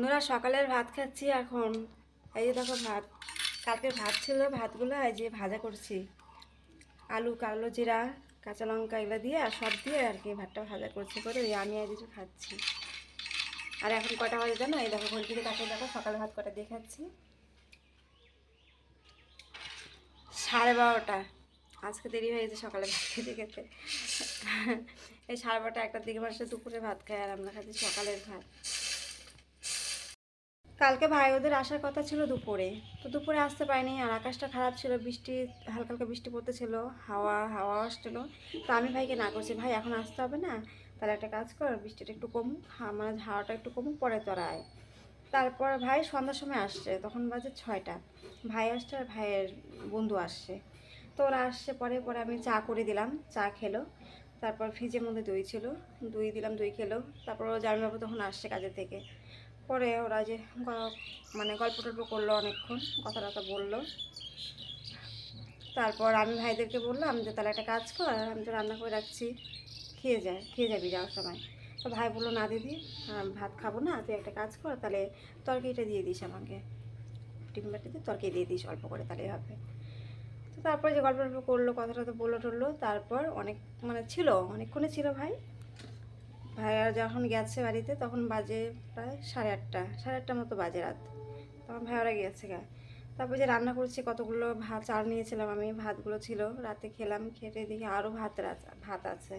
বন্ধুরা সকালের ভাত খাচ্ছি এখন। এই যে দেখো ভাত, কালকের ভাত ছিল, ভাতগুলো এই যে ভাজা করছি, আলু কালো জিরা কাঁচা লঙ্কা এগুলো দিয়ে আর সব দিয়ে আর কি ভাতটা ভাজা করছি করে ওই আমি আর কিছু খাচ্ছি। আর এখন কটা বাজে জানো? এই দেখো ঘড়ির দিকে তাকিয়ে দেখো সকালে ভাত কটা দিয়ে খাচ্ছি, 12:30। আজকে দেরি হয়ে গেছে সকালে ভাত খেতে খেতে। এই 12:30 একটার দিকে বসে দুপুরে ভাত খাই আর আমরা খাচ্ছি সকালের ভাত। কালকে ভাই ওদের আসার কথা ছিল দুপুরে, তো দুপুরে আসতে পারিনি আর আকাশটা খারাপ ছিল, বৃষ্টি হালকা হালকা বৃষ্টি পড়তেছিল, হাওয়া হাওয়া আসছিল। তো আমি ভাইকে না করছি, ভাই এখন আসতে হবে না, তাহলে একটা কাজ কর, বৃষ্টিটা একটু কমুক, মানে হাওয়াটা একটু কমুক, পরে তোরা আয়। তারপর ভাই সন্ধ্যার সময় আসছে, তখন বাজে 6টা। ভাই আসছে আর ভাইয়ের বন্ধু আসছে, তো ওরা আসছে, পরে পরে আমি চা করে দিলাম, চা খেলো। তারপর ফ্রিজের মধ্যে দই ছিল, দই দিলাম, দই খেলো। তারপর ও জামাইবাবু তখন আসছে কাজের থেকে, পরে ওরা যে মানে গল্প টল্প করলো অনেকক্ষণ, কথা টথা বললো। তারপর আমি ভাইদেরকে বললাম যে তাহলে একটা কাজ কর, আমি তো রান্না করে রাখছি, খেয়ে যাবি যাওয়ার সময়। তো ভাই বললো না দিদি, ভাত খাবো না, তুই একটা কাজ কর, তাহলে তরকারিটা দিয়ে দিস আমাকে, টিফিন বাটিতে তরকারি দিয়ে দিস অল্প করে, তাহলেই হবে। তো তারপরে যে গল্প টল্প করলো, কথা টথা বললো টললো, তারপর অনেক মানে ছিল, অনেকক্ষণে ছিল ভাই। ভাইয়া যখন গেছে বাড়িতে তখন বাজে প্রায় 8:30, 8:30 মতো বাজে রাত, তখন ভাইয়ারা গিয়েছে গা। তারপর যে রান্না করছি, কতগুলো ভাত চাল নিয়েছিলাম আমি, ভাতগুলো ছিল, রাতে খেলাম, খেতে দেখি আরও ভাত আছে।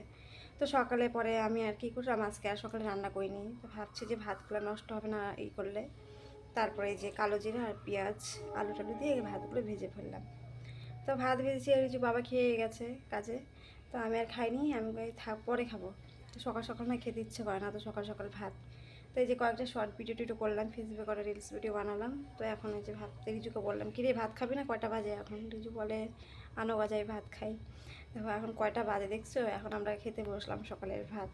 তো সকালে পরে আমি আর কি করলাম, আজকে আর সকালে রান্না করিনি, তো ভাবছি যে ভাতগুলো নষ্ট হবে না এই করলে। তারপরে এই যে কালো জিরা আর পেঁয়াজ আলু টালু দিয়ে ভাতগুলো ভেজে ফেললাম। তো ভাত ভেজেছি আর কিছু, বাবা খেয়ে গেছে কাজে, তো আমি আর খাইনি, আমি থাক পরে খাবো। তো সকাল সকাল না খেতে ইচ্ছে করে না, তো সকাল সকাল ভাত। তো এই যে কয়েকটা শর্ট ভিডিও টিডিও করলাম, ফেসবুকে কটা রিলস ভিডিও বানালাম। তো এখন এই যে ভাত, রিজুকে বললাম কি রে ভাত খাবি না, কয়টা বাজে এখন? রিজু বলে আনো বাজায় ভাত খাই। দেখো এখন কয়টা বাজে দেখছো, এখন আমরা খেতে বসলাম সকালের ভাত।